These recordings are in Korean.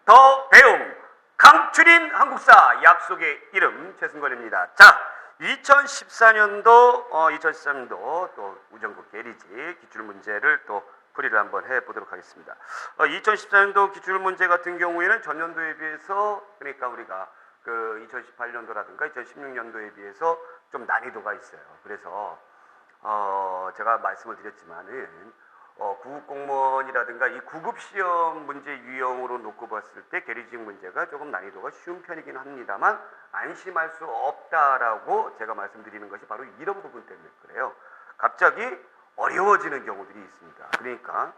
더 배움 강추린 한국사 약속의 이름 최승권입니다. 자, 2014년도 또 우정국 계리지 기출문제를 또 풀이를 한번 해보도록 하겠습니다. 2014년도 기출문제 같은 경우에는 전년도에 비해서, 그러니까 우리가 그 2018년도라든가 2016년도에 비해서 좀 난이도가 있어요. 그래서 제가 말씀을 드렸지만은 구급 공무원이라든가 이 구급 시험 문제 유형으로 놓고 봤을 때 계리직 문제가 조금 난이도가 쉬운 편이긴 합니다만 안심할 수 없다라고 제가 말씀드리는 것이 바로 이런 부분 때문에 그래요. 갑자기 어려워지는 경우들이 있습니다. 그러니까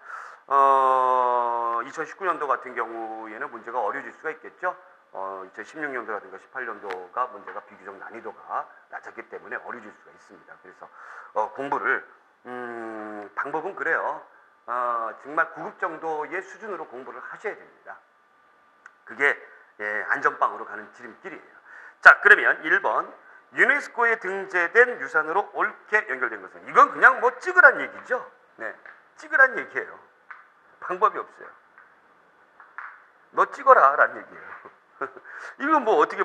2019년도 같은 경우에는 문제가 어려워질 수가 있겠죠. 2016년도라든가 18년도가 문제가 비교적 난이도가 낮았기 때문에 어려워질 수가 있습니다. 그래서 공부를 방법은 그래요. 정말 구급 정도의 수준으로 공부를 하셔야 됩니다. 그게 안전빵으로 가는 지름길이에요. 자, 그러면 1번 유네스코에 등재된 유산으로 옳게 연결된 것은, 이건 그냥 뭐 찍으란 얘기죠. 네, 찍으란 얘기예요. 방법이 없어요. 너 찍어라 라는 얘기예요. 이건 뭐 어떻게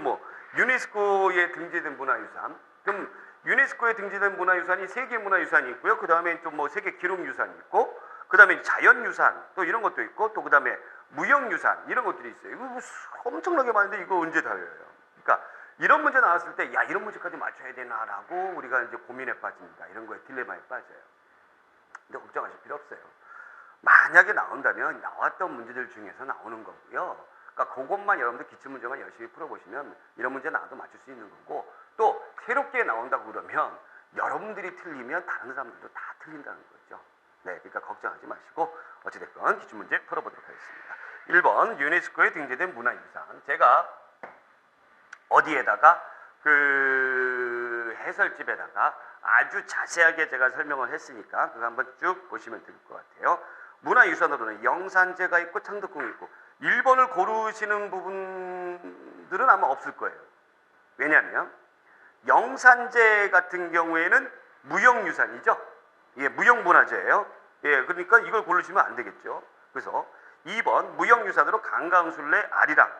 유네스코에 등재된 문화유산, 그럼 유네스코에 등재된 문화유산이 세계 문화유산이 있고요. 그 다음에 좀 세계 기록유산이 있고, 그 다음에 자연유산 또 이런 것도 있고, 또 그 다음에 무형유산 이런 것들이 있어요. 이거 엄청나게 많은데 이거 언제 다 외워요? 그러니까 이런 문제 나왔을 때 야, 이런 문제까지 맞춰야 되나라고 우리가 이제 고민에 빠집니다. 이런 거에 딜레마에 빠져요. 근데 걱정하실 필요 없어요. 만약에 나온다면 나왔던 문제들 중에서 나오는 거고요. 그러니까 그것만 여러분들 기출문제만 열심히 풀어보시면 이런 문제 나와도 맞출 수 있는 거고, 또 새롭게 나온다고 그러면 여러분들이 틀리면 다른 사람들도 다 틀린다는 거죠. 네, 그러니까 걱정하지 마시고 어찌됐건 기출문제 풀어보도록 하겠습니다. 1번 유네스코에 등재된 문화유산. 제가 어디에다가 그 해설집에다가 아주 자세하게 제가 설명을 했으니까 그거 한번 쭉 보시면 될 것 같아요. 문화유산으로는 영산제가 있고 창덕궁이 있고, 1번을 고르시는 부분들은 아마 없을 거예요. 왜냐하면 영산제 같은 경우에는 무형유산이죠. 예, 무형문화재예요. 예, 그러니까 이걸 고르시면 안 되겠죠. 그래서 2번 무형유산으로 강강술래 아리랑.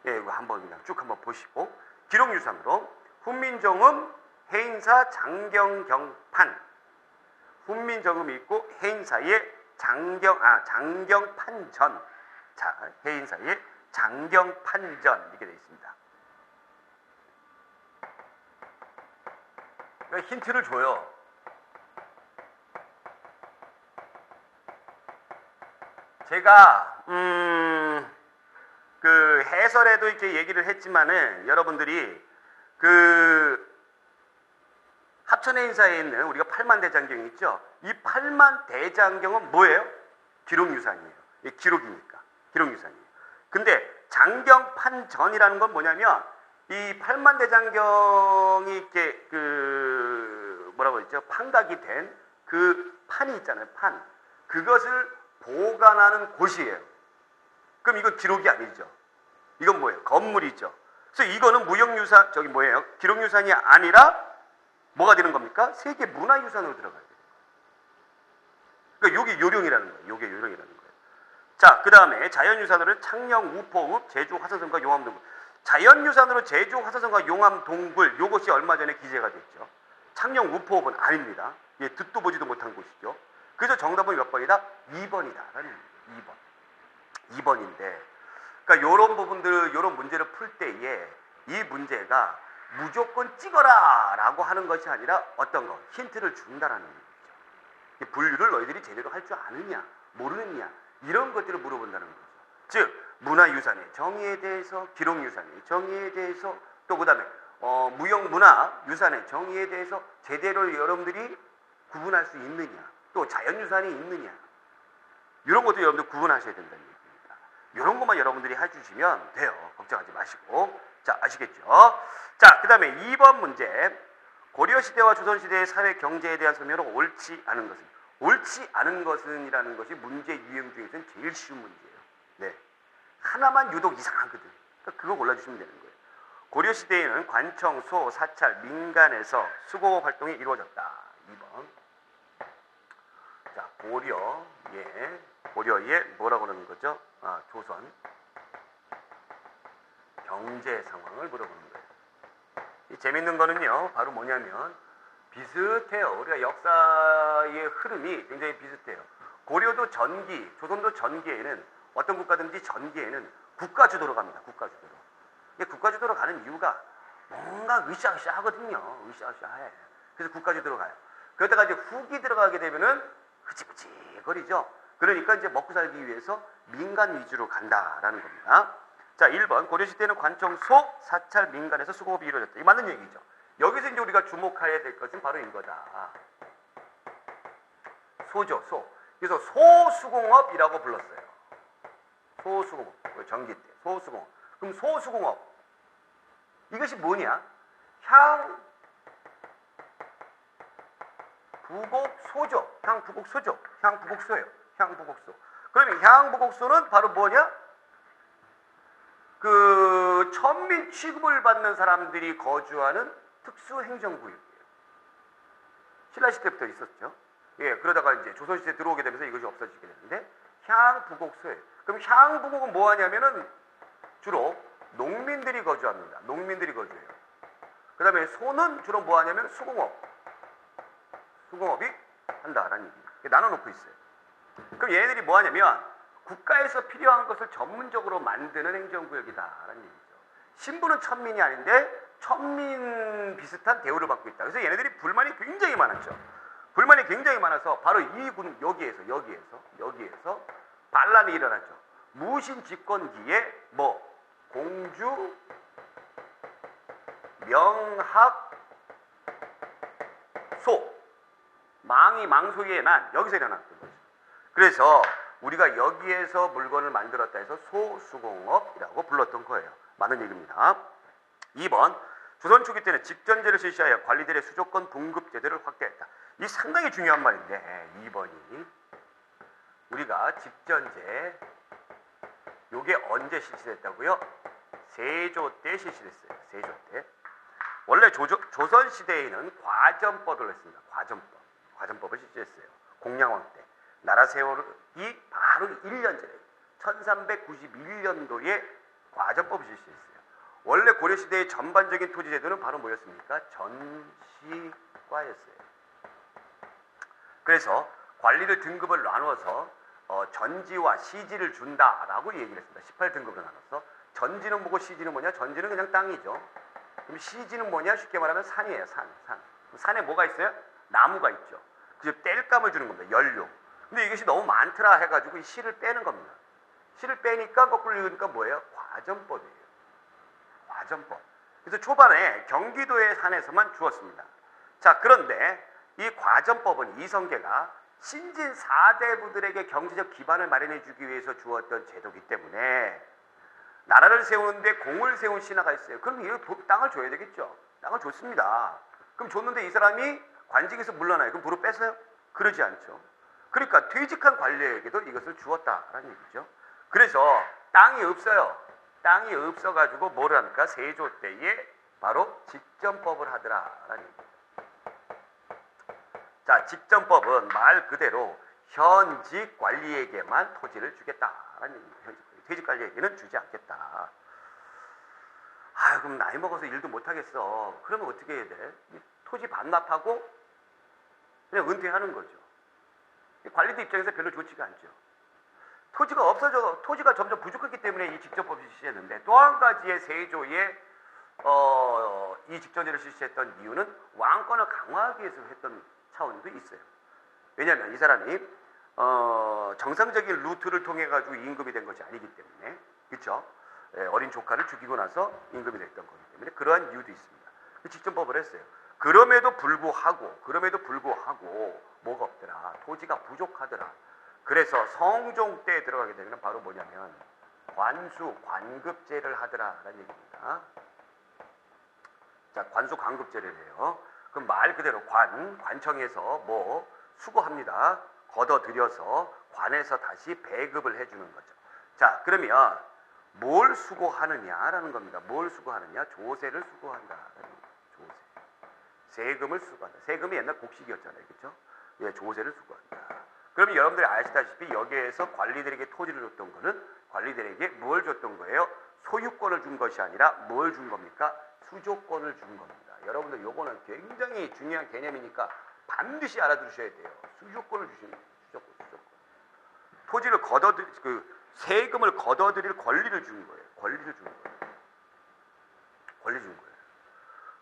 예, 이거 그냥 쭉 한번 보시고, 기록유산으로 훈민정음 해인사 장경경판. 훈민정음이 있고 해인사의 장경판전. 자, 해인사의 장경판전 이렇게 되어 있습니다. 그러니까 힌트를 줘요. 제가 그 해설에도 이렇게 얘기를 했지만은 여러분들이 그 합천해인사에 있는 우리가 팔만대장경이 있죠. 이 팔만대장경은 뭐예요? 기록유산이에요. 기록이니까 기록유산이에요. 근데 장경판전이라는 건 뭐냐면 이 팔만대장경이 이렇게 그 뭐라고 했죠? 판각이 된 그 판이 있잖아요. 판. 그것을 보관하는 곳이에요. 그럼 이건 기록이 아니죠. 이건 뭐예요? 건물이죠. 그래서 이거는 무형유산, 기록유산이 아니라 뭐가 되는 겁니까? 세계 문화유산으로 들어가야 돼요. 그러니까 요게 요령이라는 거예요. 요게 요령이라는 거예요. 자, 그 다음에 자연유산으로는 창녕, 우포읍, 제주, 화서성과 용암동굴. 자연유산으로 제주, 화서성과 용암동굴, 요것이 얼마 전에 기재가 됐죠. 창녕, 우포읍은 아닙니다. 예, 듣도 보지도 못한 곳이죠. 그래서 정답은 몇 번이다? 2번이다라는 2번. 2번인데, 그러니까 요런 부분들, 요런 문제를 풀 때에 이 문제가 무조건 찍어라 라고 하는 것이 아니라 어떤 거? 힌트를 준다라는 거죠. 분류를 너희들이 제대로 할 줄 아느냐, 모르느냐, 이런 것들을 물어본다는 거죠. 즉, 문화유산의 정의에 대해서, 기록유산의 정의에 대해서, 또 그 다음에 무형문화유산의 정의에 대해서 제대로 여러분들이 구분할 수 있느냐, 또 자연유산이 있느냐, 이런 것도 여러분들 구분하셔야 된다는 얘기입니다. 이런 것만 여러분들이 해주시면 돼요. 걱정하지 마시고. 자, 아시겠죠? 자, 그 다음에 2번 문제. 고려시대와 조선시대의 사회 경제에 대한 설명으로 옳지 않은 것은. 옳지 않은 것은 이라는 것이 문제 유형 중에서는 제일 쉬운 문제예요. 네. 하나만 유독 이상하거든. 그러니까 그거 골라주시면 되는 거예요. 고려시대에는 관청, 소, 사찰, 민간에서 수고 활동이 이루어졌다. 2번. 자, 고려에 뭐라고 그러는 거죠? 조선. 경제 상황을 물어보는 거예요. 이 재밌는 거는요, 바로 뭐냐면 비슷해요. 우리가 역사의 흐름이 굉장히 비슷해요. 고려도 전기, 조선도 전기에는 어떤 국가든지 전기에는 국가주도로 갑니다. 국가주도로. 이게 국가주도로 가는 이유가 뭔가 으쌰으쌰 하거든요. 으쌰으쌰 해. 그래서 국가주도로 가요. 그러다가 이제 후기 들어가게 되면은 흐지부지거리죠. 그러니까 이제 먹고 살기 위해서 민간 위주로 간다라는 겁니다. 자, 1번 고려시대는 관청소, 사찰, 민간에서 수공업이 이루어졌다. 이 맞는 얘기죠. 여기서 이제 우리가 주목해야 될 것은 바로 이거다. 소죠, 소. 그래서 소수공업이라고 불렀어요. 소수공업. 전기 때 소수공업. 그럼 소수공업. 이것이 뭐냐? 향부곡소죠. 향부곡소죠. 향부곡소예요. 향부곡소. 그러면 향부곡소는 바로 뭐냐? 그 천민 취급을 받는 사람들이 거주하는 특수행정구역이에요. 신라시대 때부터 있었죠. 예, 그러다가 이제 조선시대 들어오게 되면서 이것이 없어지게 되는데 향부곡소예요. 그럼 향부곡은 뭐 하냐면은 주로 농민들이 거주합니다. 농민들이 거주해요. 그 다음에 소는 주로 뭐 하냐면 수공업이 한다라는 얘기예요. 나눠놓고 있어요. 그럼 얘네들이 뭐 하냐면 국가에서 필요한 것을 전문적으로 만드는 행정구역이다라는 얘기죠. 신부는 천민이 아닌데 천민 비슷한 대우를 받고 있다. 그래서 얘네들이 불만이 굉장히 많았죠. 불만이 굉장히 많아서 바로 이 군 여기에서 반란이 일어났죠. 무신 집권기에 뭐 공주 명학 소 망이 망소의 난 여기서 일어났던 거죠. 그래서 우리가 여기에서 물건을 만들었다 해서 소수공업이라고 불렀던 거예요. 맞는 얘기입니다. 2번 조선 초기 때는 직전제를 실시하여 관리들의 수조권 분급 제도를 확대했다. 이 상당히 중요한 말인데 2번이 우리가 직전제 요게 언제 실시됐다고요? 세조 때 실시됐어요. 세조 때. 원래 조선 시대에는 과전법을 했습니다. 과전법을 실시했어요. 공양왕 때. 나라 세월이 바로 1년 전에 1391년도에 과전법을 실시했어요. 원래 고려시대의 전반적인 토지제도는 바로 뭐였습니까? 전시과였어요. 그래서 관리를 등급을 나누어서 전지와 시지를 준다라고 얘기를 했습니다. 18등급으로 나눠서 전지는 뭐고 시지는 뭐냐? 전지는 그냥 땅이죠. 그럼 시지는 뭐냐? 쉽게 말하면 산이에요. 산. 산에 뭐가 있어요? 나무가 있죠. 그래서 땔감을 주는 겁니다. 연료. 근데 이것이 너무 많더라 해가지고 이 시를 빼는 겁니다. 시를 빼니까 거꾸로 읽으니까 뭐예요? 과전법이에요. 과전법. 그래서 초반에 경기도의 산에서만 주었습니다. 자, 그런데 이 과전법은 이성계가 신진 4대부들에게 경제적 기반을 마련해 주기 위해서 주었던 제도이기 때문에 나라를 세우는데 공을 세운 신하가 있어요. 그럼 이 땅을 줘야 되겠죠. 땅을 줬습니다. 그럼 줬는데 이 사람이 관직에서 물러나요. 그럼 도로 뺐어요? 그러지 않죠. 그러니까 퇴직한 관리에게도 이것을 주었다라는 얘기죠. 그래서 땅이 없어요. 땅이 없어가지고 뭘 합니까? 세조 때에 바로 직전법을 하더라라는 얘기죠. 자, 직전법은 말 그대로 현직 관리에게만 토지를 주겠다라는 얘기입니다. 퇴직 관리에게는 주지 않겠다. 아, 그럼 나이 먹어서 일도 못하겠어. 그러면 어떻게 해야 돼? 토지 반납하고 그냥 은퇴하는 거죠. 관리들 입장에서 별로 좋지가 않죠. 토지가 없어져, 토지가 점점 부족했기 때문에 이 직전법을 실시했는데 또 한 가지의 세조의 이 직전제를 실시했던 이유는 왕권을 강화하기 위해서 했던 차원도 있어요. 왜냐하면 이 사람이 정상적인 루트를 통해 가지고 임금이 된 것이 아니기 때문에, 그렇죠? 어린 조카를 죽이고 나서 임금이 됐던 거기 때문에 그러한 이유도 있습니다. 그 직전법을 했어요. 그럼에도 불구하고 뭐가 없더라. 토지가 부족하더라. 그래서 성종 때 들어가게 되면 바로 뭐냐면 관급제를 하더라라는 얘기입니다. 자, 관급제를 해요. 그럼 말 그대로 관청에서 뭐 수거합니다. 걷어들여서 관에서 다시 배급을 해주는 거죠. 자, 그러면 뭘 수거하느냐라는 겁니다. 뭘 수거하느냐? 조세를 수거한다라는 겁니다. 조세. 세금을 수거한다. 세금이 옛날 곡식이었잖아요. 그렇죠? 예, 조세를 수거한다. 그러면 여러분들이 아시다시피 여기에서 관리들에게 토지를 줬던 거는 관리들에게 뭘 줬던 거예요? 소유권을 준 것이 아니라 뭘 준 겁니까? 수조권을 준 겁니다. 여러분들 요거는 굉장히 중요한 개념이니까 반드시 알아두셔야 돼요. 수조권을 주시는 거예요. 수조권. 토지를 세금을 걷어들일 권리를 준 거예요. 권리 준 거예요.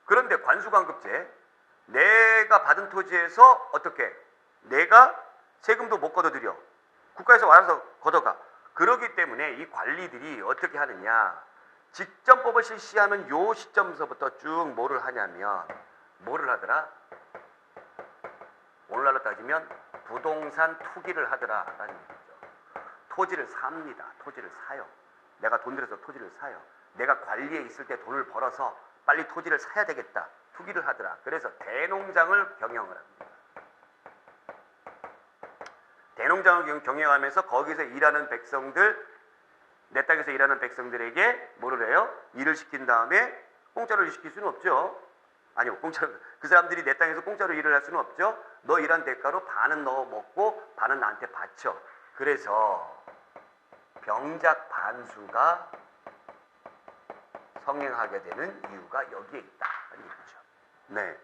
그런데 관수관급제, 내가 받은 토지에서 어떻게? 내가 세금도 못 걷어들여. 국가에서 알아서 걷어가. 그러기 때문에 이 관리들이 어떻게 하느냐? 직전법을 실시하는 요 시점서부터 쭉 뭐를 하냐면, 뭐를 하더라? 오늘날로 따지면 부동산 투기를 하더라라는 얘기죠. 토지를 삽니다. 토지를 사요. 내가 돈 들여서 토지를 사요. 내가 관리에 있을 때 돈을 벌어서 빨리 토지를 사야 되겠다. 투기를 하더라. 그래서 대농장을 경영을 합니다. 대농장을 경영하면서 거기서 일하는 백성들, 내 땅에서 일하는 백성들에게 뭐를 해요? 일을 시킨 다음에 공짜로 일 시킬 수는 없죠. 아니요, 공짜로, 그 사람들이 내 땅에서 공짜로 일을 할 수는 없죠. 너 일한 대가로 반은 너 먹고 반은 나한테 바쳐. 그래서 병작 반수가 성행하게 되는 이유가 여기에 있다는 얘기죠. 네.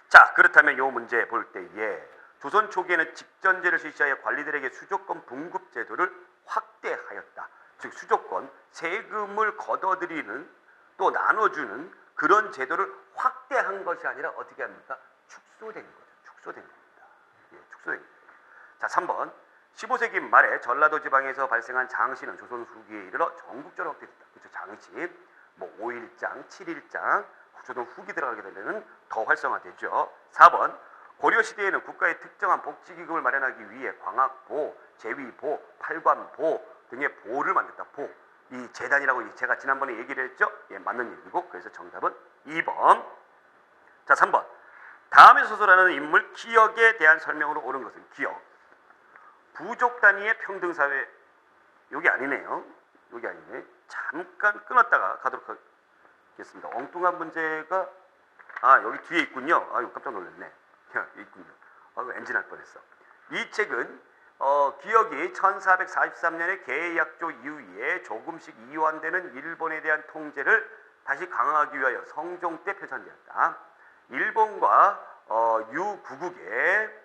자, 그렇다면 이 문제 볼 때에 조선 초기에는 직전제를 실시하여 관리들에게 수조권 분급 제도를 확대하였다. 즉 수조권, 세금을 걷어들이는 또 나눠주는 그런 제도를 확대한 것이 아니라 어떻게 합니까? 축소된 거죠. 축소된 겁니다. 예, 축소된 거예요. 자, 3번. 15세기 말에 전라도 지방에서 발생한 장씨는 조선 후기에 이르러 전국적으로 확대됐다. 그렇죠. 장씨, 뭐 5일장, 7일장, 조선 후기 들어가게 되면 더 활성화되죠. 4번. 고려 시대에는 국가의 특정한 복지기금을 마련하기 위해 광학보, 제위보, 팔관보 등의 보를 만들었다. 보. 이 재단이라고 제가 지난번에 얘기를 했죠. 예, 맞는 얘기고. 그래서 정답은 2번. 자, 3번. 다음에 소설하는 인물 기역에 대한 설명으로 옳은 것은 기역. 부족 단위의 평등사회. 여기 아니네요. 여기 아니네. 잠깐 끊었다가 가도록 하겠습니다. 엉뚱한 문제가 여기 뒤에 있군요. 아유, 깜짝 놀랐네. 있군요. 엔진 할 뻔했어. 이 책은 기역이 1443년에 계약조 이후에 조금씩 이완되는 일본에 대한 통제를 다시 강화하기 위하여 성종 때 표현되었다. 일본과 유구국의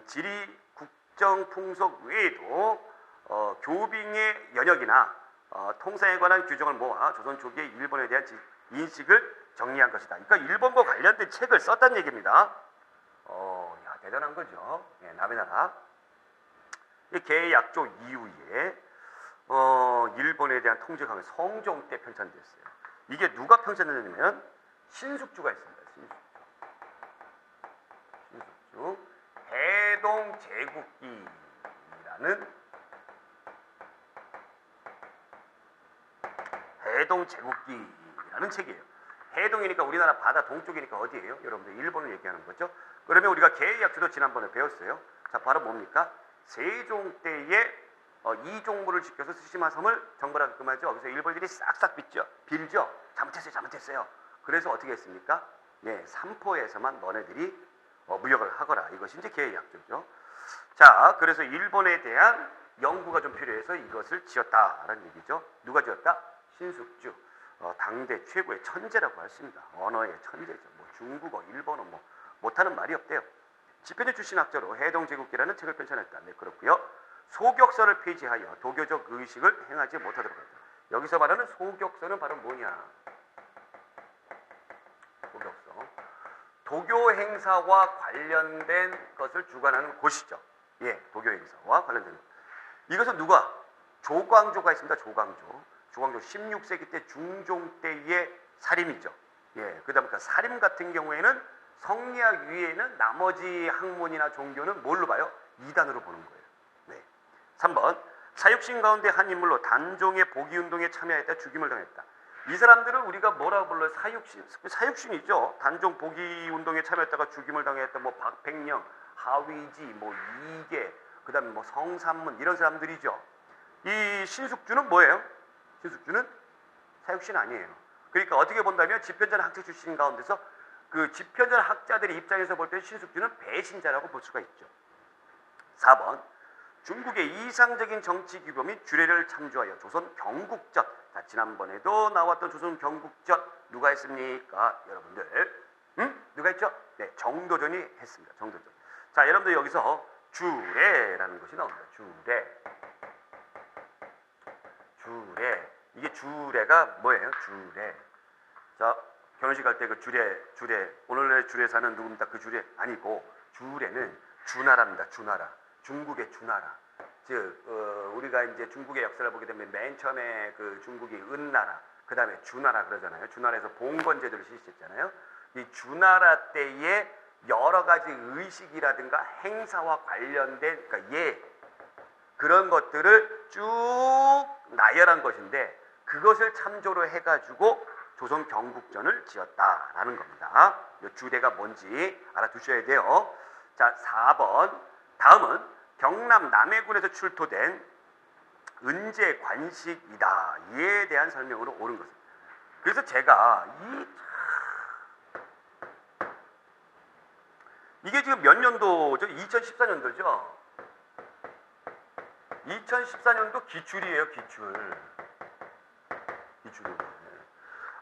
지리 국정 풍속 외에도 교빙의 연역이나 통상에 관한 규정을 모아 조선 초기에 일본에 대한 인식을 정리한 것이다. 그러니까 일본과 관련된 책을 썼다는 얘기입니다. 야, 대단한 거죠. 예, 남의 나라. 계약조 이후에 일본에 대한 통제 강화 성종 때 편찬됐어요. 이게 누가 편찬됐냐면 신숙주가 있습니다. 신숙주 해동 제국기라는 책이에요. 해동이니까 우리나라 바다 동쪽이니까 어디예요? 여러분들 일본을 얘기하는 거죠. 그러면 우리가 계약조도 지난번에 배웠어요. 자, 바로 뭡니까? 세종 때에 이종무를 지켜서 스시마 섬을 정벌하게끔 하죠. 여기서 일본들이 싹싹 빌죠. 잘못했어요. 그래서 어떻게 했습니까? 네, 삼포에서만 너네들이 무역을 하거라. 이것이 이제 계약조죠. 자, 그래서 일본에 대한 연구가 좀 필요해서 이것을 지었다라는 얘기죠. 누가 지었다? 신숙주. 당대 최고의 천재라고 했습니다. 언어의 천재죠. 뭐 중국어, 일본어 뭐 못하는 말이 없대요. 집현전 출신 학자로 해동제국기라는 책을 편찬했다. 네, 그렇고요. 소격서를 폐지하여 도교적 의식을 행하지 못하도록 했다. 여기서 말하는 소격서는 바로 뭐냐? 소격서. 도교 행사와 관련된 것을 주관하는 곳이죠. 예, 도교 행사와 관련된 것. 이것은 누가? 조광조가 있습니다. 조광조 16세기 때 중종 때의 사림이죠. 예, 그다음에 그 사림 같은 경우에는 성리학 위에는 나머지 학문이나 종교는 뭘로 봐요? 이단으로 보는 거예요. 네. 3번. 사육신 가운데 한 인물로 단종의 복위운동에 참여했다. 죽임을 당했다. 이 사람들을 우리가 뭐라고 불러요? 사육신이죠. 단종 복위운동에 참여했다가 죽임을 당했다. 뭐 박백령, 하위지, 뭐 이계, 그다음에 뭐 성삼문 이런 사람들이죠. 이 신숙주는 뭐예요? 신숙주는 사육신 아니에요. 그러니까 어떻게 본다면 집현전 학자 출신 가운데서 그 집현전 학자들의 입장에서 볼 때 신숙주는 배신자라고 볼 수가 있죠. 4번. 중국의 이상적인 정치 규범 및 주례를 참조하여 조선 경국전. 자, 지난번에도 나왔던 조선 경국전 누가 했습니까? 여러분들. 누가 했죠? 네, 정도전이 했습니다. 정도전. 자, 여러분들 여기서 주례라는 것이 나옵니다. 주례. 주례. 이게 주례가 뭐예요? 주례. 자, 결혼식 갈 때 그 주례. 오늘날의 주례사는 누굽니까? 그 주례 아니고 주례는 주나라입니다. 주나라. 중국의 주나라. 즉, 우리가 이제 중국의 역사를 보게 되면 맨 처음에 그 중국이 은나라, 그 다음에 주나라 그러잖아요. 주나라에서 봉건제도를 실시했잖아요. 이 주나라 때에 여러 가지 의식이라든가 행사와 관련된, 그러니까 그런 것들을 쭉 나열한 것인데 그것을 참조로 해가지고 조선 경국전을 지었다라는 겁니다. 이 주례가 뭔지 알아두셔야 돼요. 자, 4번. 다음은 경남 남해군에서 출토된 은제관식이다. 이에 대한 설명으로 옳은 것은. 그래서 제가 이게 지금 몇 년도죠? 2014년도죠? 2014년도 기출이에요, 기출. 기출이에요.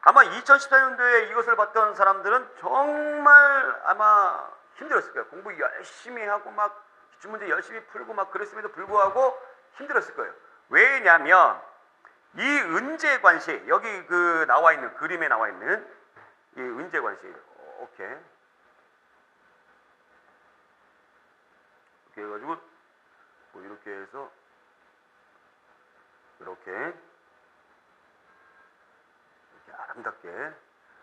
아마 2014년도에 이것을 봤던 사람들은 정말 아마 힘들었을 거예요. 공부 열심히 하고 막 기출문제 열심히 풀고 막 그랬음에도 불구하고 힘들었을 거예요. 왜냐면 이 은제관식, 여기 그 나와 있는 그림에 나와 있는 이 은제관식, 오케이. 이렇게 해가지고 뭐 이렇게 해서 이렇게 아름답게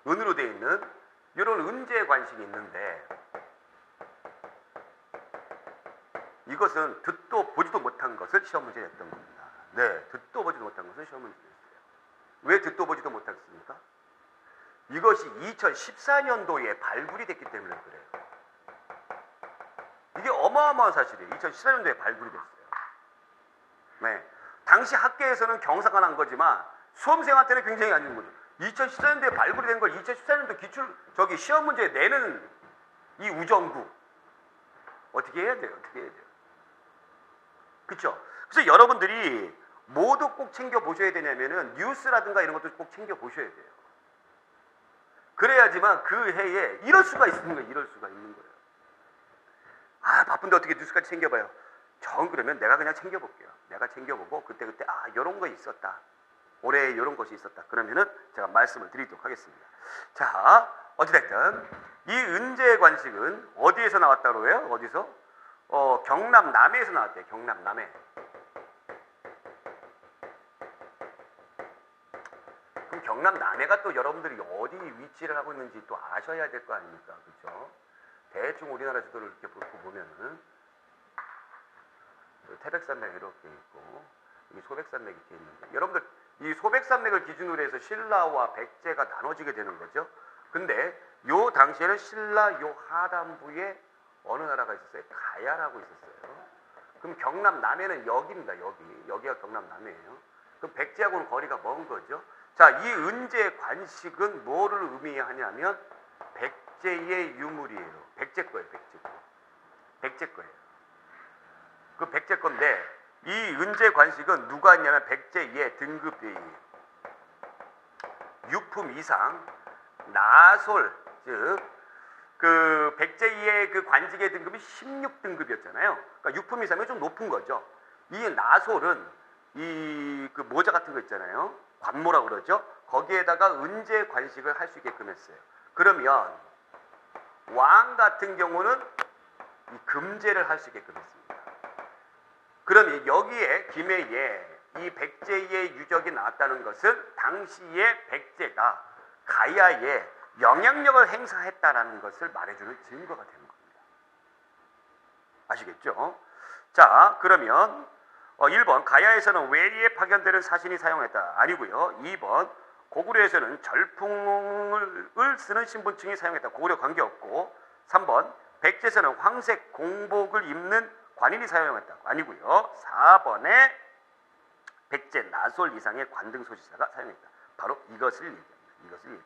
은으로 되어 있는 이런 은제관식이 있는데 이것은 듣도 보지도 못한 것을 시험 문제에 냈던 겁니다. 네, 듣도 보지도 못한 것을 시험 문제에 냈어요. 왜 듣도 보지도 못했습니까? 이것이 2014년도에 발굴이 됐기 때문에 그래요. 이게 어마어마한 사실이에요. 2014년도에 발굴이 됐어요. 네, 당시 학계에서는 경사가 난 거지만 수험생한테는 굉장히 안 좋은 거죠. 2014년도에 발굴이 된 걸 2014년도 기출 시험 문제에 내는 이 우정구 어떻게 해야 돼요? 어떻게 해야 돼요? 그렇죠? 그래서 여러분들이 뭐도 꼭 챙겨 보셔야 되냐면은 뉴스라든가 이런 것도 꼭 챙겨 보셔야 돼요. 그래야지만 그 해에 이럴 수가 있는 거예요. 이럴 수가 있는 거예요. 아, 바쁜데 어떻게 뉴스까지 챙겨봐요? 전 그러면 내가 그냥 챙겨볼게요. 내가 챙겨보고 그때 이런 거 있었다. 올해 이런 것이 있었다. 그러면은 제가 말씀을 드리도록 하겠습니다. 자, 어찌됐든 이 은제관식은 어디에서 나왔다고 해요? 어디서? 경남 남해에서 나왔대요. 경남 남해. 그럼 경남 남해가 또 여러분들이 어디 위치를 하고 있는지 또 아셔야 될 거 아닙니까? 그렇죠? 대충 우리나라 지도를 이렇게 보면은 태백산맥 이렇게 있고 여기 소백산맥 이렇게 있는데 여러분들 이 소백산맥을 기준으로 해서 신라와 백제가 나눠지게 되는 거죠. 근데 요 당시에는 신라 요 하단부에 어느 나라가 있었어요? 가야라고 있었어요. 그럼 경남 남해는 여기입니다. 여기가 경남 남해예요. 그럼 백제하고는 거리가 먼 거죠. 자, 이 은제 관식은 뭐를 의미하냐면 백제의 유물이에요. 백제 거예요. 백제 거예요. 그 백제 건데 이 은제 관식은 누가 했냐면 백제의 등급이 유품 이상 나솔, 즉 그 백제의 그 관직의 등급이 16등급이었잖아요. 그러니까 유품 이상이 좀 높은 거죠. 이 나솔은 이 그 모자 같은 거 있잖아요. 관모라고 그러죠. 거기에다가 은제 관식을 할 수 있게끔 했어요. 그러면 왕 같은 경우는 이 금제를 할 수 있게끔 했습니다. 그러면 여기에 김해에 이 백제의 유적이 나왔다는 것은 당시에 백제가 가야에 영향력을 행사했다라는 것을 말해주는 증거가 되는 겁니다. 아시겠죠? 자, 그러면 1번 가야에서는 외리에 파견되는 사신이 사용했다. 아니고요. 2번 고구려에서는 절풍을 쓰는 신분층이 사용했다. 고구려 관계없고 3번 백제에서는 황색 공복을 입는 관인이 사용했다. 아니고요. 4번에 백제 나솔 이상의 관등 소지사가 사용했다. 바로 이것을 얘기해요.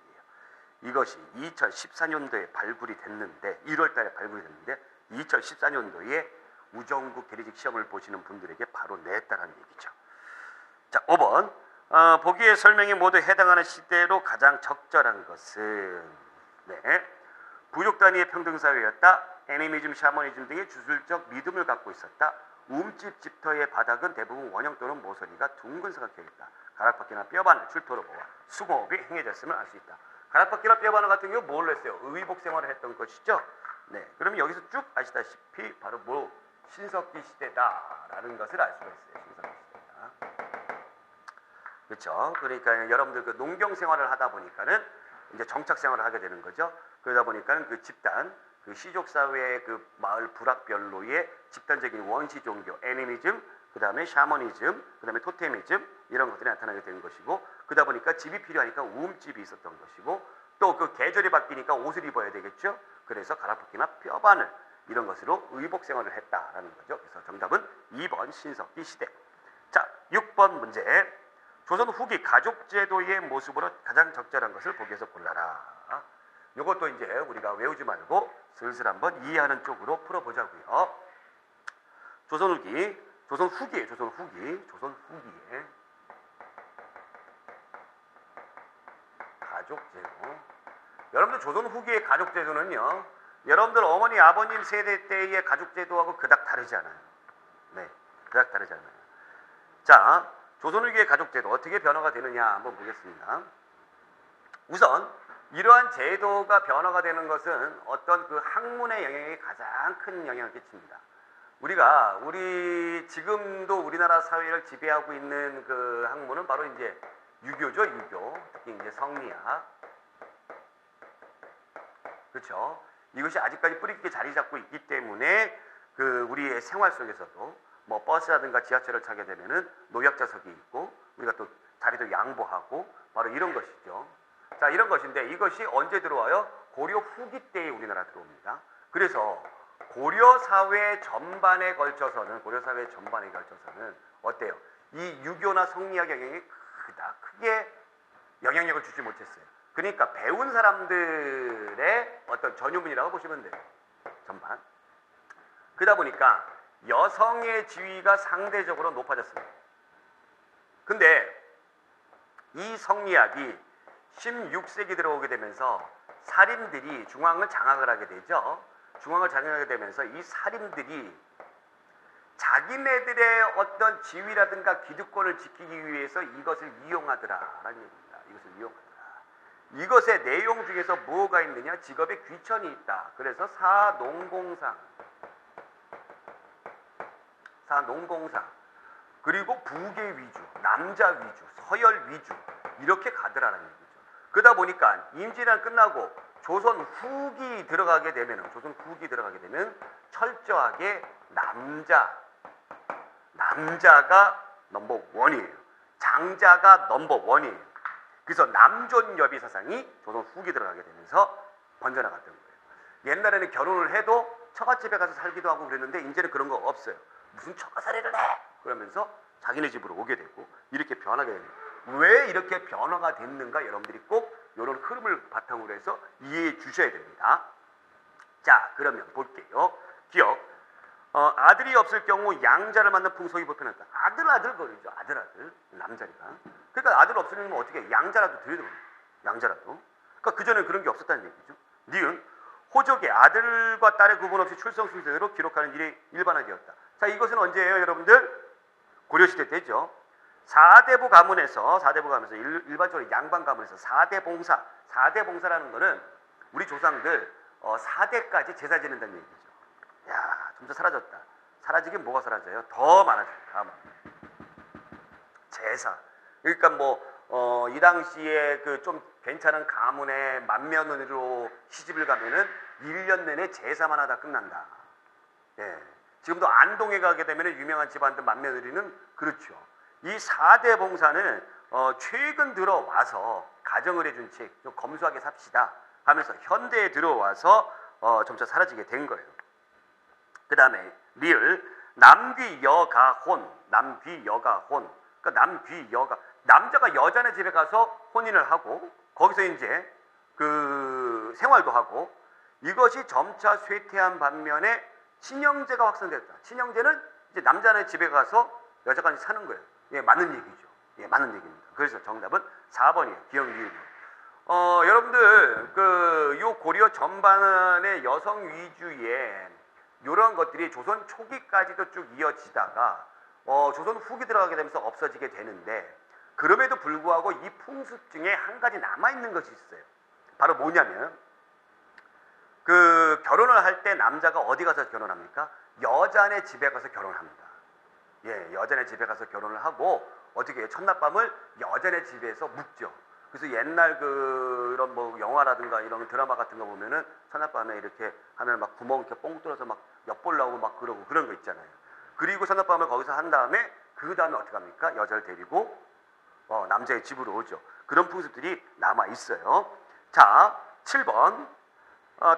이것이 2014년도에 발굴이 됐는데 1월 달에 발굴이 됐는데 2014년도에 우정국 계리직 시험을 보시는 분들에게 바로 냈다라는 얘기죠. 자, 5번. 보기의 설명이 모두 해당하는 시대로 가장 적절한 것은 네. 부족 단위의 평등사회였다. 애니미즘, 샤머니즘 등의 주술적 믿음을 갖고 있었다. 움집 집터의 바닥은 대부분 원형 또는 모서리가 둥근 삼각형이었다. 가락바퀴나 뼈바늘, 출토로 모아 수공업이 행해졌음을 알 수 있다. 가락바퀴나 뼈바늘 같은 경우 뭘 했어요? 의복 생활을 했던 것이죠. 네, 그러면 여기서 쭉 아시다시피 바로 신석기 시대다라는 것을 알 수가 있어요. 신석기 시대다. 그렇죠. 그러니까 여러분들 그 농경 생활을 하다 보니까는 이제 정착 생활을 하게 되는 거죠. 그러다 보니까는 그 집단, 그 시족 사회의 그 마을 부락별로의 집단적인 원시 종교, 애니미즘, 그 다음에 샤머니즘, 그 다음에 토테미즘 이런 것들이 나타나게 되는 것이고, 그러다 보니까 집이 필요하니까 우음집이 있었던 것이고, 또 그 계절이 바뀌니까 옷을 입어야 되겠죠. 그래서 가락바퀴나 뼈바늘 이런 것으로 의복 생활을 했다라는 거죠. 그래서 정답은 2번 신석기 시대. 자, 6번 문제. 조선 후기 가족제도의 모습으로 가장 적절한 것을 보기에서 골라라. 이것도 이제 우리가 외우지 말고 슬슬 한번 이해하는 쪽으로 풀어보자고요. 조선 후기에 가족제도. 여러분들 조선 후기의 가족제도는요, 여러분들 어머니 아버님 세대 때의 가족제도하고 그닥 다르지 않아요. 네, 그닥 다르지 않아요. 자, 조선 후기의 가족제도 어떻게 변화가 되느냐 한번 보겠습니다. 우선 이러한 제도가 변화가 되는 것은 어떤 그 학문의 영향이 가장 큰 영향을 끼칩니다. 우리 지금도 우리나라 사회를 지배하고 있는 그 학문은 바로 이제 유교죠, 유교. 특히 이제 성리학. 그렇죠. 이것이 아직까지 뿌리 깊게 자리 잡고 있기 때문에 그 우리의 생활 속에서도 뭐 버스라든가 지하철을 타게 되면은 노약자석이 있고 우리가 또 자리도 양보하고 바로 이런 것이죠. 자, 이런 것인데 이것이 언제 들어와요? 고려 후기 때에 우리나라 들어옵니다. 그래서 고려 사회 전반에 걸쳐서는 어때요? 이 유교나 성리학 영향이 크게 영향력을 주지 못했어요. 그러니까 배운 사람들의 어떤 전유문이라고 보시면 돼요. 전반. 그러다 보니까 여성의 지위가 상대적으로 높아졌습니다. 근데 이 성리학이 16세기 들어오게 되면서 사림들이 중앙을 장악을 하게 되죠. 중앙을 장악하게 되면서 이 사림들이 자기네들의 어떤 지위라든가 기득권을 지키기 위해서 이것을 이용하더라라는 얘기입니다. 이것을 이용하더라. 이것의 내용 중에서 뭐가 있느냐? 직업에 귀천이 있다. 그래서 사농공상, 그리고 부계 위주, 남자 위주, 서열 위주 이렇게 가더라라는 얘기죠. 그러다 보니까 임진왜란 끝나고 조선 후기 들어가게 되면 철저하게 남자가 넘버 원이에요. 장자가 넘버 원이에요. 그래서 남존여비 사상이 조선 후기 들어가게 되면서 번져나갔던 거예요. 옛날에는 결혼을 해도 처갓집에 가서 살기도 하고 그랬는데 이제는 그런 거 없어요. 무슨 처가살이를 해? 그러면서 자기네 집으로 오게 되고 이렇게 변하게 됩니다. 왜 이렇게 변화가 됐는가 여러분들이 꼭 이런 흐름을 바탕으로 해서 이해해 주셔야 됩니다. 자, 그러면 볼게요. 기억. 아들이 없을 경우 양자를 만든 풍속이 보편했다. 아들 거리죠. 아들 남자리가. 그러니까 아들 없으면 어떻게 해? 양자라도 드려야 됩니다. 양자라도. 그러니까 그전에 그런 게 없었다는 얘기죠. 니은 호족의 아들과 딸의 구분 없이 출생 순서대로 기록하는 일이 일반화되었다. 자, 이것은 언제예요, 여러분들? 고려시대 때죠. 4대부 가문에서 일반적으로 양반 가문에서 4대 봉사라는 거는 우리 조상들 4대까지 제사 지낸다는 얘기죠. 야, 점점 사라졌다. 사라지긴 뭐가 사라져요? 더 많아져요. 제사. 그러니까 이 당시에 그 좀 괜찮은 가문의 맏며느리로 시집을 가면은 1년 내내 제사만 하다 끝난다. 예. 지금도 안동에 가게 되면 유명한 집안들 맏며느리는 그렇죠. 이 4대 봉사는 최근 들어와서 가정을 해준 책, 좀 검소하게 삽시다 하면서 현대에 들어와서 점차 사라지게 된 거예요. 그 다음에 리을 남귀여가혼. 그러니까 남자가 여자네 집에 가서 혼인을 하고 거기서 이제 그 생활도 하고 이것이 점차 쇠퇴한 반면에 친형제가 확산됐다. 친형제는 이제 남자네 집에 가서 여자가 이제 사는 거예요. 예, 맞는 얘기죠. 예, 맞는 얘기입니다. 그래서 정답은 4번이에요. 기억, 니은. 여러분들 요 고려 전반의 여성 위주의 이런 것들이 조선 초기까지도 쭉 이어지다가 조선 후기 들어가게 되면서 없어지게 되는데, 그럼에도 불구하고 이 풍습 중에 한 가지 남아있는 것이 있어요. 바로 뭐냐면, 결혼을 할 때 남자가 어디 가서 결혼합니까? 여자네 집에 가서 결혼합니다. 예, 여자네 집에 가서 결혼을 하고, 어떻게 해요? 첫날밤을 여자네 집에서 묵죠. 그래서 옛날 그런 뭐 영화라든가 이런 드라마 같은 거 보면은 첫날밤에 이렇게 하면 막 구멍 이렇게 뽕 뚫어서 막 엿볼 나오고 막 그러고 그런 거 있잖아요. 그리고 첫날밤을 거기서 한 다음에 그 다음에 어떻게 합니까? 여자를 데리고 남자의 집으로 오죠. 그런 풍습들이 남아 있어요. 자, 7번.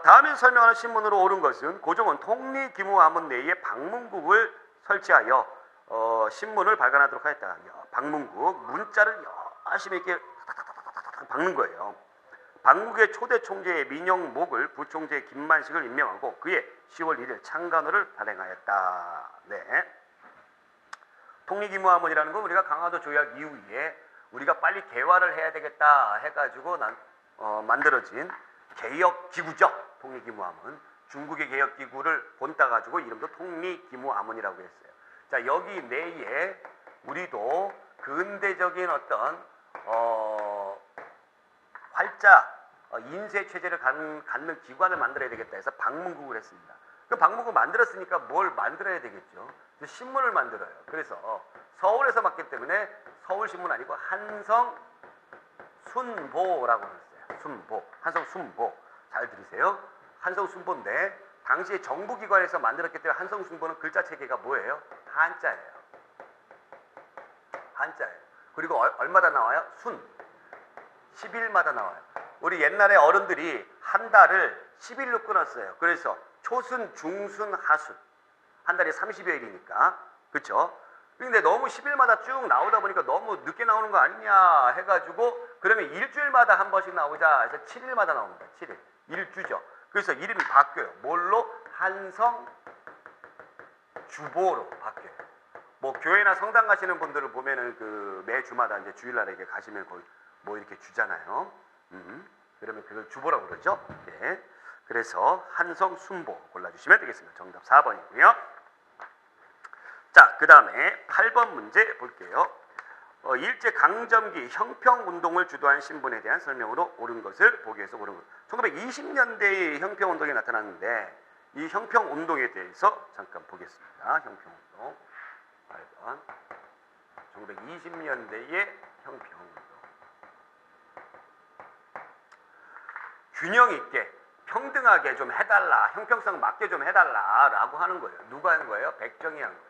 다음에서 설명하는 신문으로 옳은 것은 고종은 통리기무암은 내에 방문국을 설치하여 신문을 발간하도록 하였다. 방문국, 문자를 열심히 이렇게 박는 거예요. 방국의 초대 총재의 민영목을 부총재 김만식을 임명하고 그의 10월 1일 창간호를 발행하였다. 네. 통리기무암원이라는 건 우리가 강화도 조약 이후에 우리가 빨리 개화를 해야 되겠다 해가지고 만들어진 개혁기구죠. 통리기무암은 중국의 개혁기구를 본따 가지고 이름도 통리기무암원이라고 했어요. 자, 여기 내에 우리도 근대적인 어떤 활자 인쇄 체제를 갖는 기관을 만들어야 되겠다 해서 방문국을 했습니다. 그 방문국 만들었으니까 뭘 만들어야 되겠죠. 신문을 만들어요. 그래서 서울에서 맞기 때문에 서울신문 아니고 한성순보라고 했어요. 순보, 한성순보. 잘 들으세요. 한성순보인데 당시에 정부기관에서 만들었기 때문에 한성순보는 글자 체계가 뭐예요? 한자예요. 한자예요. 그리고 얼마다 나와요? 순. 10일마다 나와요. 우리 옛날에 어른들이 한 달을 10일로 끊었어요. 그래서 초순, 중순, 하순. 한 달이 30여일이니까. 그쵸? 근데 너무 10일마다 쭉 나오다 보니까 너무 늦게 나오는 거 아니냐 해가지고 그러면 일주일마다 한 번씩 나오자 해서 7일마다 나옵니다. 7일. 일주죠. 그래서 이름이 바뀌어요. 뭘로? 한성 주보로 바뀌어요. 뭐 교회나 성당 가시는 분들을 보면은 매 주마다 이제 주일날에 이렇게 가시면 거의 뭐 이렇게 주잖아요. 그러면 그걸 주보라고 그러죠. 네. 그래서 한성 순보 골라주시면 되겠습니다. 정답 4번이고요. 자, 그 다음에 8번 문제 볼게요. 일제 강점기 형평운동을 주도한 신분에 대한 설명으로 옳은 것을 보기에서 옳은 것. 1920년대의 형평운동이 나타났는데 이 형평운동에 대해서 잠깐 보겠습니다. 형평운동 8번 1920년대의 형평운동. 균형 있게 평등하게 좀 해달라, 형평성 맞게 좀 해달라 라고 하는 거예요. 누가 한 거예요? 백정이 한 거예요.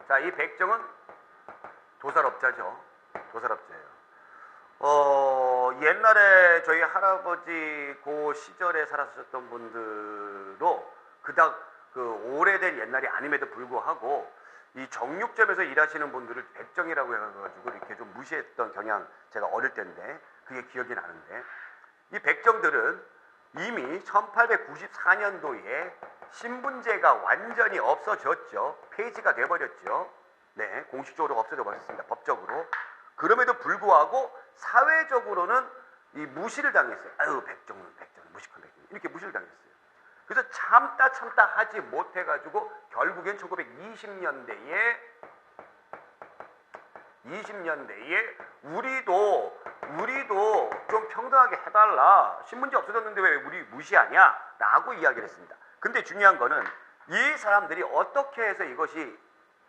자, 이 백정은 도살업자죠. 도살업자예요. 옛날에 저희 할아버지 그 시절에 살았었던 분들도 그닥 오래된 옛날이 아님에도 불구하고 이 정육점에서 일하시는 분들을 백정이라고 해가지고 이렇게 좀 무시했던 경향 제가 어릴 때인데 그게 기억이 나는데 이 백정들은 이미 1894년도에 신분제가 완전히 없어졌죠. 폐지가 돼버렸죠. 네, 공식적으로 없어져 버렸습니다. 법적으로. 그럼에도 불구하고 사회적으로는 이 무시를 당했어요. 아유, 백정은 무식한 백정. 이렇게 무시를 당했어요. 그래서 참다 하지 못해가지고 결국엔 1920년대에 우리도 좀 평등하게 해달라. 신문제 없어졌는데 왜 우리 무시하냐? 라고 이야기를 했습니다. 근데 중요한 거는 이 사람들이 어떻게 해서 이것이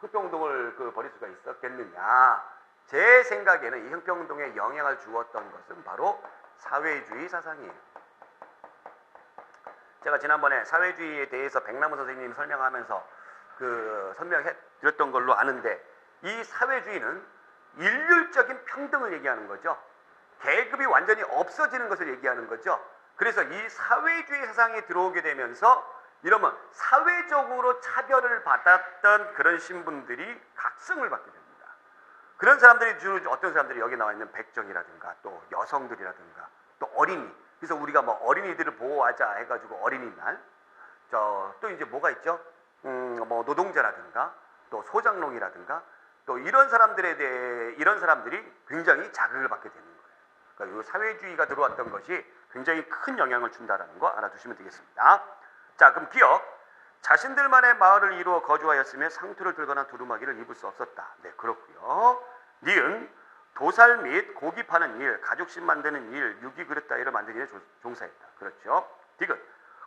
형평운동을 벌일 수가 있었겠느냐. 제 생각에는 이 형평운동에 영향을 주었던 것은 바로 사회주의 사상이에요. 제가 지난번에 사회주의에 대해서 백남은 선생님이 설명하면서 설명해 드렸던 걸로 아는데 이 사회주의는 일률적인 평등을 얘기하는 거죠. 계급이 완전히 없어지는 것을 얘기하는 거죠. 그래서 이 사회주의 사상이 들어오게 되면서 이러면 사회적으로 차별을 받았던 그런 신분들이 각성을 받게 됩니다. 그런 사람들이 주로 어떤 사람들이 여기 나와 있는 백정이라든가 또 여성들이라든가 또 어린이. 그래서 우리가 뭐 어린이들을 보호하자 해가지고 어린이날. 또 이제 뭐가 있죠? 뭐 노동자라든가 또 소장농이라든가 또 이런 사람들이 굉장히 자극을 받게 되는 거예요. 그러니까 이 사회주의가 들어왔던 것이 굉장히 큰 영향을 준다라는 거 알아두시면 되겠습니다. 자, 그럼 기억. 자신들만의 마을을 이루어 거주하였으며 상투를 들거나 두루마기를 입을 수 없었다. 네, 그렇고요. 니은 도살 및 고기 파는 일, 가죽신 만드는 일, 유기 그릇 따위를 만드는 일에 종사했다. 그렇죠. 디귿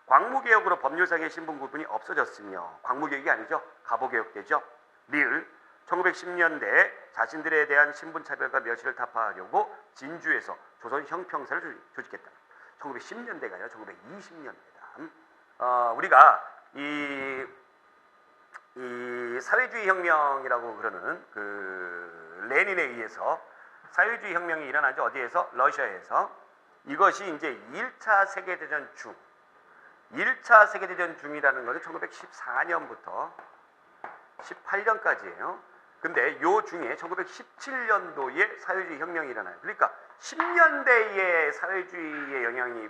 광무개혁으로 법률상의 신분 구분이 없어졌으며, 광무개혁이 아니죠. 갑오개혁되죠. 리을 1910년대에 자신들에 대한 신분차별과 멸시를 타파하려고 진주에서 조선 형평사를 조직했다. 1910년대가 아니라 1920년대다. 우리가 이 사회주의 혁명이라고 그러는 그 레닌에 의해서 사회주의 혁명이 일어나죠. 어디에서? 러시아에서. 이것이 이제 1차 세계대전 중, 1차 세계대전 중이라는 것은 1914년부터 18년까지예요. 근데 요 중에 1917년도에 사회주의 혁명이 일어나요. 그러니까 10년대에 사회주의의 영향이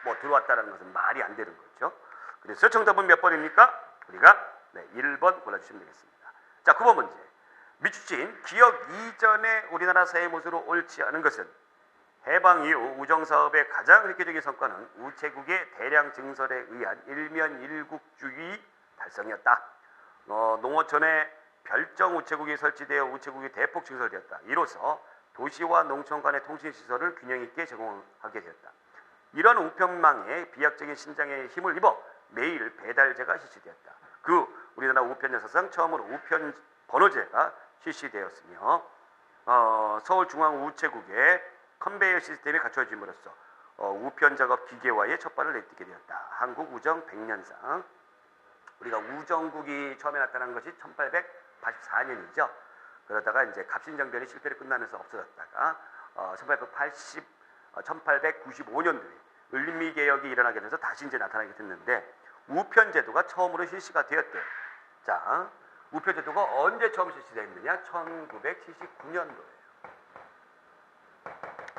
뭐 들어왔다는 것은 말이 안 되는 거죠. 그래서 정답은 몇 번입니까? 우리가 1번 골라주시면 되겠습니다. 자, 9번 문제. 미추진 기억 이전의 우리나라 사회 모습으로 옳지 않은 것은 해방 이후 우정사업의 가장 획기적인 성과는 우체국의 대량 증설에 의한 일면 일국주의 달성이었다. 농어촌에 별정 우체국이 설치되어 우체국이 대폭 증설되었다. 이로써 도시와 농촌 간의 통신시설을 균형 있게 제공하게 되었다. 이런 우편망의 비약적인 신장에 힘을 입어 매일 배달제가 실시되었다. 그 우리나라 우편 역사상 처음으로 우편 번호제가 실시되었으며 서울중앙우체국의 컨베이어 시스템이 갖춰짐으로써 우편 작업 기계화의 첫발을 내딛게 되었다. 한국 우정 100년상. 우리가 우정국이 처음에 나타난 것이 1884년이죠. 그러다가 이제 갑신정변이 실패로 끝나면서 없어졌다가 1895년도에 을미개혁이 일어나게 돼서 다시 이제 나타나게 됐는데 우편제도가 처음으로 실시가 되었대요. 자, 우편제도가 언제 처음 실시됐느냐? 1979년도예요.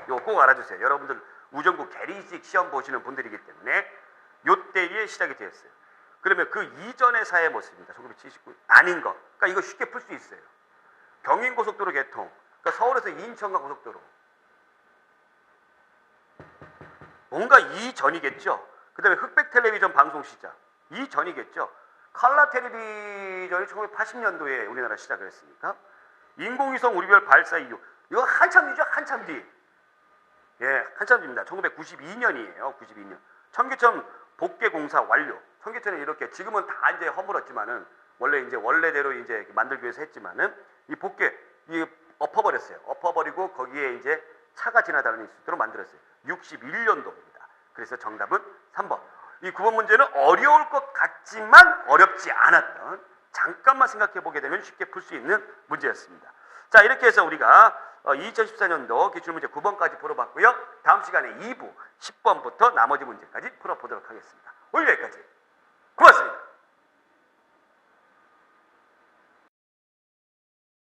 이거 꼭 알아주세요. 여러분들 우정국 계리식 시험 보시는 분들이기 때문에 요때에 시작이 되었어요. 그러면 그 이전의 사회 모습입니다. 1979 아닌 거. 그러니까 이거 쉽게 풀 수 있어요. 경인고속도로 개통. 그러니까 서울에서 인천간 고속도로. 뭔가 이전이겠죠. 그 다음에 흑백 텔레비전 방송 시작. 이전이겠죠. 칼라 텔레비전이 1980년도에 우리나라 시작을 했으니까. 인공위성 우리별 발사 이후. 이거 한참 뒤죠. 한참 뒤. 예, 한참 뒤입니다. 1992년이에요. 92년. 청계천 복개공사 완료. 청계천은 이렇게 지금은 다 이제 허물었지만은 원래 이제 원래대로 이제 만들기 위해서 했지만은 이 복개 엎어버렸어요. 엎어버리고 거기에 이제 차가 지나다니는 수도로 만들었어요. 61년도입니다. 그래서 정답은 3번. 이 9번 문제는 어려울 것 같지만 어렵지 않았던, 잠깐만 생각해 보게 되면 쉽게 풀 수 있는 문제였습니다. 자, 이렇게 해서 우리가 2014년도 기출문제 9번까지 풀어봤고요. 다음 시간에 2부 10번부터 나머지 문제까지 풀어보도록 하겠습니다. 오늘 여기까지.